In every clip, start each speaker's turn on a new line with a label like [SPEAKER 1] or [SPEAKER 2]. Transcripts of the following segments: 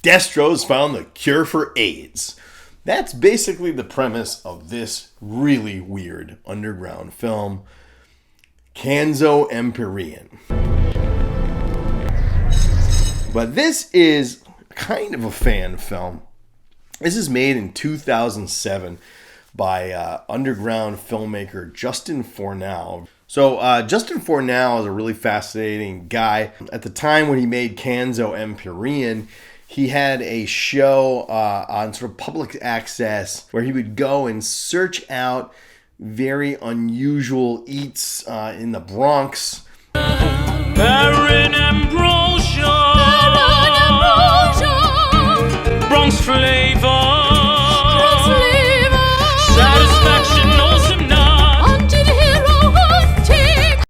[SPEAKER 1] Destro's found the cure for AIDS. That's basically the premise of this really weird underground film, Canzo Empyrean. But this is kind of a fan film. This is made in 2007 by underground filmmaker Justin Fornal. So Justin Fornal is a really fascinating guy. At the time when he made Canzo Empyrean, he had a show on sort of public access where he would go and search out very unusual eats in the Bronx.
[SPEAKER 2] Baron Ambrosia, Bronx flavor, satisfaction knows him not. Hunted hero hunting.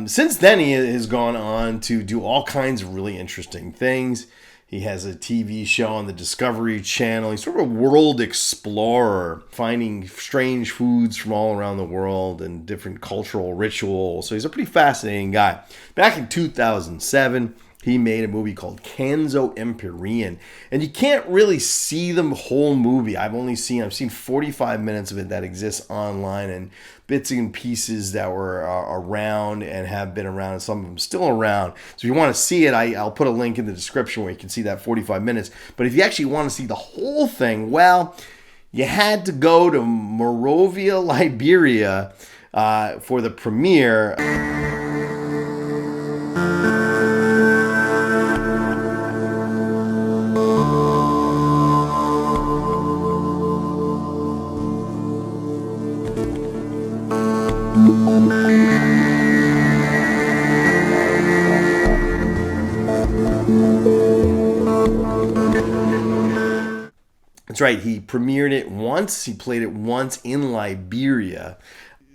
[SPEAKER 1] Since then, he has gone on to do all kinds of really interesting things. He has a TV show on the Discovery Channel. He's sort of a world explorer, finding strange foods from all around the world and different cultural rituals. So he's a pretty fascinating guy. Back in 2007, he made a movie called Canzo Empyrean. And you can't really see the whole movie. I've seen 45 minutes of it that exists online, and bits and pieces that were around and have been around, and some of them still around. So if you want to see it, I'll put a link in the description where you can see that 45 minutes. But if you actually want to see the whole thing, well, you had to go to Monrovia, Liberia for the premiere. That's right. He premiered it once. He played it once in Liberia.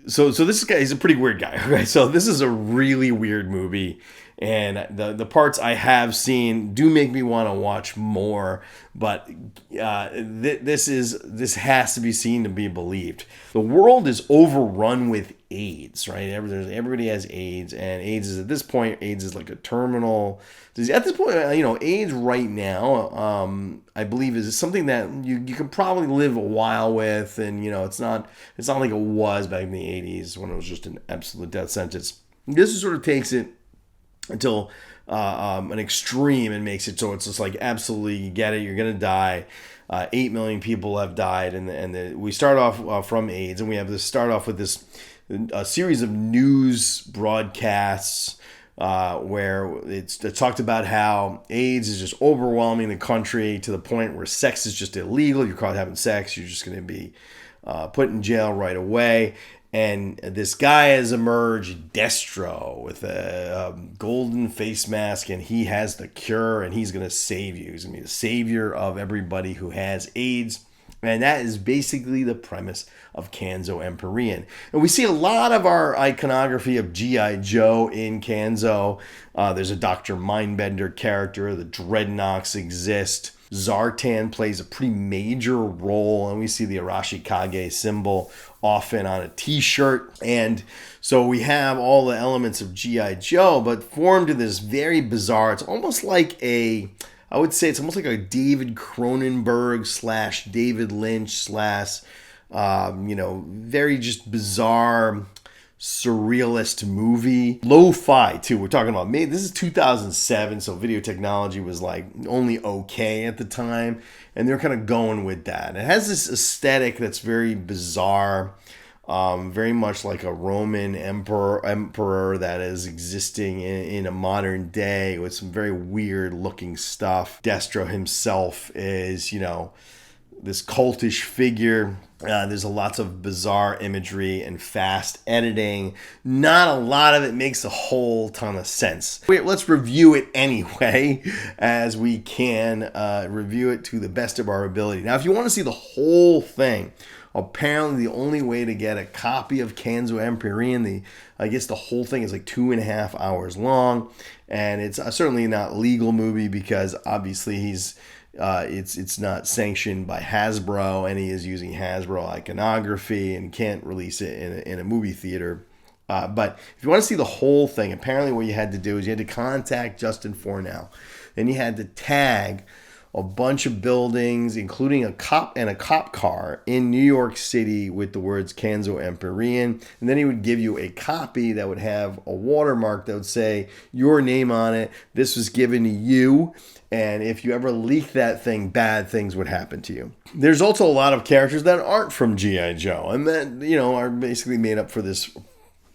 [SPEAKER 1] So this guy, he's a pretty weird guy. Okay, so this is a really weird movie, and the parts I have seen do make me want to watch more. But this has to be seen to be believed. The world is overrun with AIDS, right? Everybody has AIDS, and AIDS is, at this point, AIDS is like a terminal disease. At this point, AIDS right now, I believe, is something that you can probably live a while with, and it's not like it was back in the 80s when it was just an absolute death sentence. This sort of takes it until an extreme and makes it so it's just like, absolutely, you get it, you're gonna die. 8 million people have died, and we start off from AIDS, and we have to start off with a series of news broadcasts where it's talked about how AIDS is just overwhelming the country to the point where sex is just illegal. You're caught having sex, you're just going to be put in jail right away. And this guy has emerged, Destro, with a golden face mask, and he has the cure, and he's going to save you. He's going to be the savior of everybody who has AIDS. And that is basically the premise of Canzo Empyrean. And we see a lot of our iconography of G.I. Joe in Canzo. There's a Dr. Mindbender character. The Dreadnoks exist. Zartan plays a pretty major role, and we see the Arashikage symbol often on a t-shirt. And so we have all the elements of G.I. Joe, but formed in this very bizarre, it's almost like a David Cronenberg / David Lynch / very just bizarre, surrealist movie. Lo-fi too. We're talking about, this is 2007, so video technology was like only okay at the time, and they're kind of going with that. It has this aesthetic that's very bizarre. Very much like a Roman emperor that is existing in a modern day, with some very weird looking stuff. Destro himself is, this cultish figure. There's lots of bizarre imagery and fast editing. Not a lot of it makes a whole ton of sense. Let's review it anyway, as we can review it to the best of our ability. Now, if you want to see the whole thing, apparently the only way to get a copy of Canzo Empyrean, I guess the whole thing is like 2.5 hours long, and it's certainly not a legal movie, because obviously it's not sanctioned by Hasbro, and he is using Hasbro iconography and can't release it in a movie theater But if you want to see the whole thing, apparently what you had to do is you had to contact Justin Fornal. Then you had to tag a bunch of buildings, including a cop and a cop car in New York City with the words Canzo Empyrean. And then he would give you a copy that would have a watermark that would say your name on it. This was given to you. And if you ever leak that thing, bad things would happen to you. There's also a lot of characters that aren't from G.I. Joe and that, are basically made up for this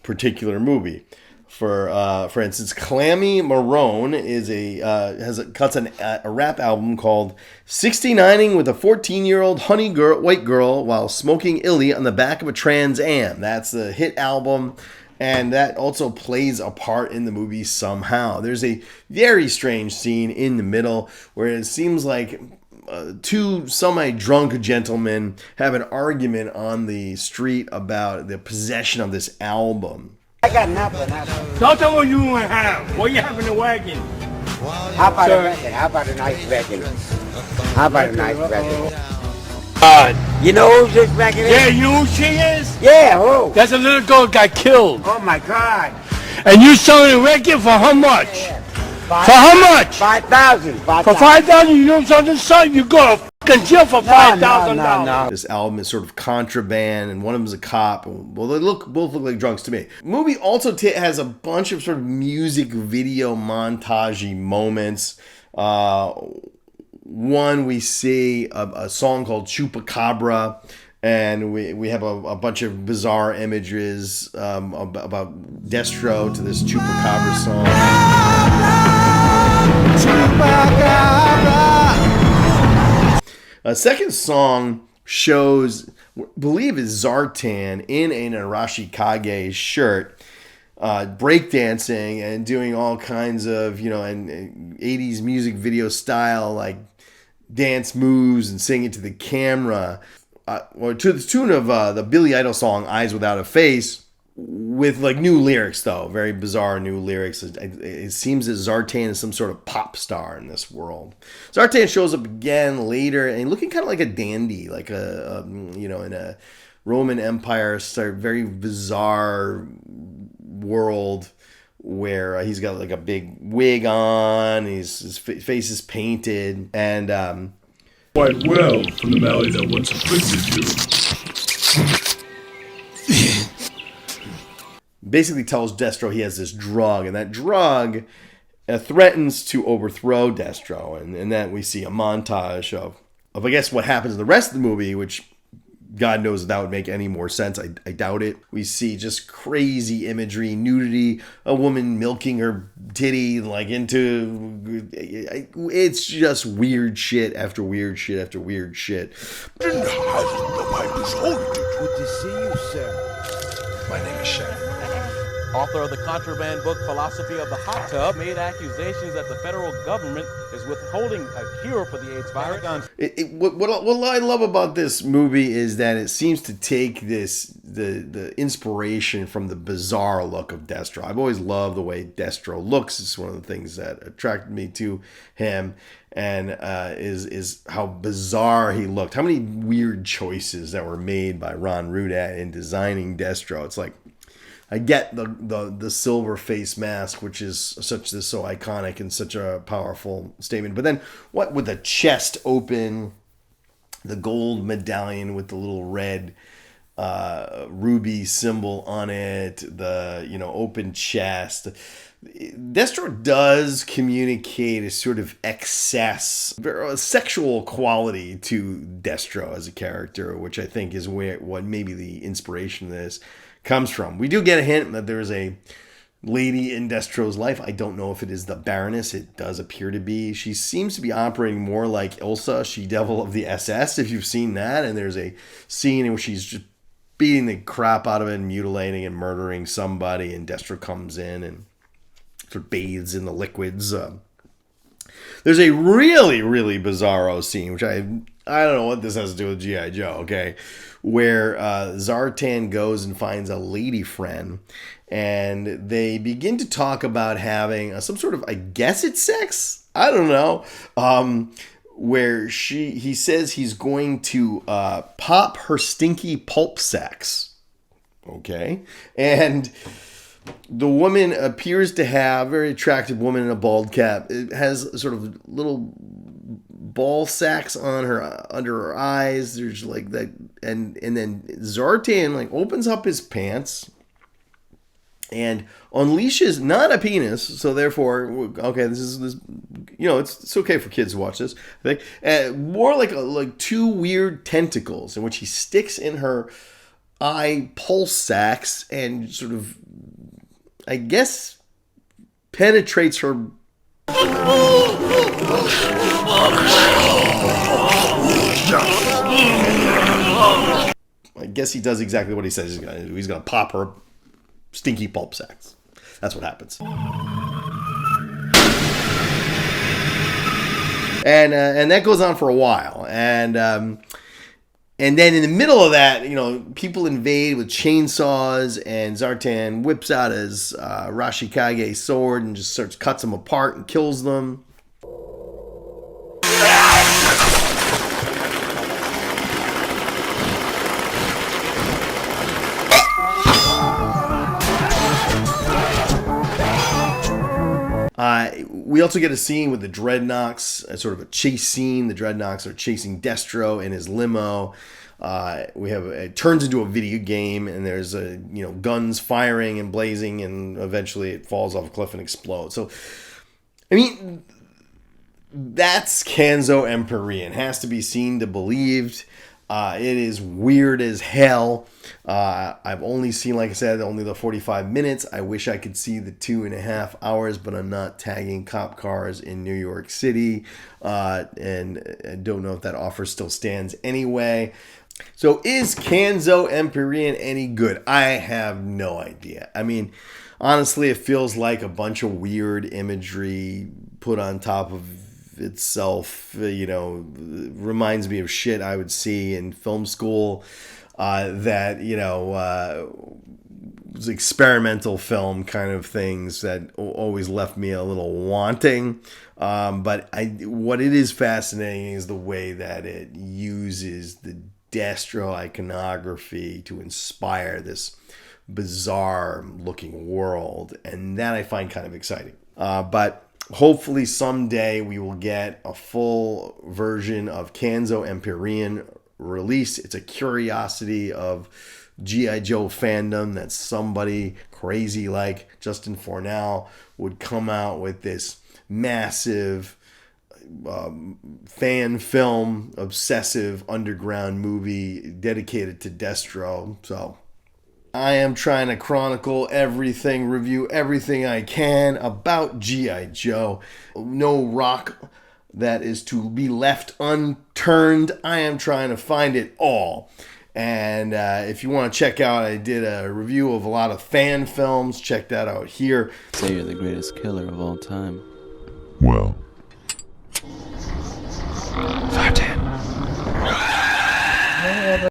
[SPEAKER 1] particular movie. For instance, Clammy Marone cuts a rap album called 69ing with a 14-year-old white girl while smoking illy on the back of a Trans Am. That's the hit album, and that also plays a part in the movie somehow. There's a very strange scene in the middle where it seems like two semi-drunk gentlemen have an argument on the street about the possession of this album.
[SPEAKER 3] I got nothing.
[SPEAKER 4] Don't tell me what you want to have. What you have in the wagon?
[SPEAKER 3] How about a record? How about a nice record? How about a nice record? You know who this record is?
[SPEAKER 4] Yeah, you know who she is?
[SPEAKER 3] Yeah, who?
[SPEAKER 4] That's a little girl that got killed.
[SPEAKER 3] Oh my God.
[SPEAKER 4] And you selling a record for how much? For how much?
[SPEAKER 3] 5,000.
[SPEAKER 4] For 5,000, you know something, son? You go to fucking jail for $5,000.
[SPEAKER 3] No.
[SPEAKER 1] This album is sort of contraband, and one of them is a cop. Well, they both look like drunks to me. The movie also has a bunch of sort of music video montage-y moments. One, we see a song called Chupacabra, and we have a bunch of bizarre images about Destro to this Chupacabra song. A second song shows, I believe is Zartan in an Arashi Kage shirt, breakdancing and doing all kinds of, and 80s music video style, like dance moves and singing to the camera, or to the tune of the Billy Idol song Eyes Without a Face, with like new lyrics though, very bizarre new lyrics. It seems that Zartan is some sort of pop star in this world. Zartan shows up again later and looking kind of like a dandy, like in a Roman Empire very bizarre world where he's got like a big wig on, his face is painted, and
[SPEAKER 5] quite well from the malady that once afflicted you.
[SPEAKER 1] Basically tells Destro he has this drug, and that drug threatens to overthrow Destro, and that we see a montage of I guess what happens in the rest of the movie, which God knows if that would make any more sense. I doubt it. We see just crazy imagery, nudity, a woman milking her titty it's just weird shit after weird shit after weird shit.
[SPEAKER 6] Good to see you, sir.
[SPEAKER 5] My name is Chef.
[SPEAKER 7] Author of the contraband book Philosophy of the Hot Tub made accusations that the federal government is withholding a cure for the AIDS virus.
[SPEAKER 1] What I love about this movie is that it seems to take the inspiration from the bizarre look of Destro. I've always loved the way Destro looks. It's one of the things that attracted me to him, and is how bizarre he looked. How many weird choices that were made by Ron Rudat in designing Destro. It's like, I get the silver face mask, which is so iconic and such a powerful statement. But then what with the chest open, the gold medallion with the little red ruby symbol on it, the open chest. Destro does communicate a sort of excess, a sexual quality to Destro as a character, which I think is what maybe the inspiration of this comes from. We do get a hint that there is a lady in Destro's life. I don't know if it is the Baroness. It does appear to be. She seems to be operating more like Ilsa, She-Devil of the SS, if you've seen that. And there's a scene in which she's just beating the crap out of it and mutilating and murdering somebody. And Destro comes in and sort of bathes in the liquids. There's a really, really bizarro scene, which I don't know what this has to do with G.I. Joe, okay? Where Zartan goes and finds a lady friend, and they begin to talk about having some sort of, I guess it's sex? I don't know. Where he says he's going to pop her stinky pulp sacks. Okay. And the woman appears to have, very attractive woman in a bald cap. It has sort of little ball sacks on her, under her eyes. There's like that. And then Zartan like opens up his pants and unleashes not a penis. So therefore, okay, this, you know, it's okay for kids to watch this. I think more like two weird tentacles in which he sticks in her eye pulse sacs and sort of, I guess, penetrates her. I guess he does exactly what he says he's going to do. He's going to pop her stinky pulp sacks. That's what happens. And that goes on for a while. And then in the middle of that, you know, people invade with chainsaws, and Zartan whips out his Rashikage sword and just cuts them apart and kills them. We also get a scene with the Dreadnoks, sort of a chase scene. The Dreadnoks are chasing Destro in his limo. It turns into a video game, and there's guns firing and blazing, and eventually it falls off a cliff and explodes. So, I mean, that's Canzo Empyrean. Has to be seen to believed. It is weird as hell. I've only seen, like I said, only the 45 minutes. I wish I could see the 2.5 hours, but I'm not tagging cop cars in New York City. And I don't know if that offer still stands anyway. So is Canzo Empyrean any good? I have no idea. I mean, honestly, it feels like a bunch of weird imagery put on top of itself. Reminds me of shit I would see in film school, that was experimental film kind of things that always left me a little wanting. But what it is fascinating is the way that it uses the Destro iconography to inspire this bizarre looking world, and that I find kind of exciting. But hopefully someday we will get a full version of Canzo Empyrean released. It's a curiosity of G.I. Joe fandom that somebody crazy like Justin Fornal would come out with this massive fan film, obsessive underground movie dedicated to Destro. So I am trying to chronicle everything, review everything I can about G.I. Joe. No rock that is to be left unturned. I am trying to find it all. And if you want to check out, I did a review of a lot of fan films. Check that out here.
[SPEAKER 8] Say you're the greatest killer of all time.
[SPEAKER 9] Well,